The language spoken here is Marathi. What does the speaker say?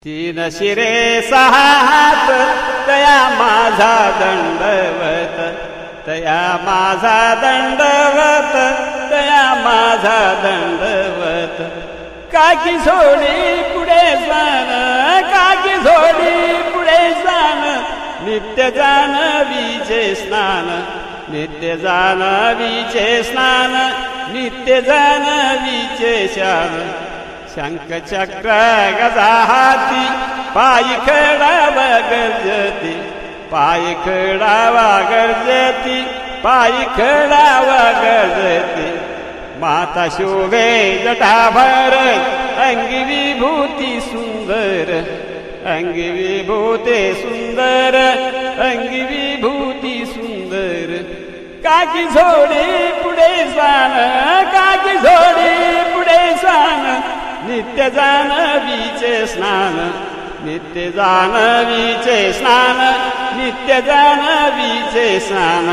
तीन शिरे सहा हात तया माझा दंडवत, तया माझा दंडवत, तया माझा दंडवत. काकी सोडी पुढे जाण, काकी सोडी पुढे जाण, नित्य जानवीचे स्नान, नित्य जानवीचे स्नान, नित्य जानवीचे शान. शंख चक्र गजा हाती, पायी खेळावा गर्जती, पायी खेळावा गर्जती, पायी खेळावा गर्जती. माता शोभे जटाभर, अंगी विभूती सुंदर, अंगी विभूती सुंदर, अंगी विभूती सुंदर. काकी झोडी पुढे जाण, काकी झोडी पुढे जाण, नित्य जानवीचे स्नान, नित्य जानवीचे स्नान, नित्य जानवीचे स्नान.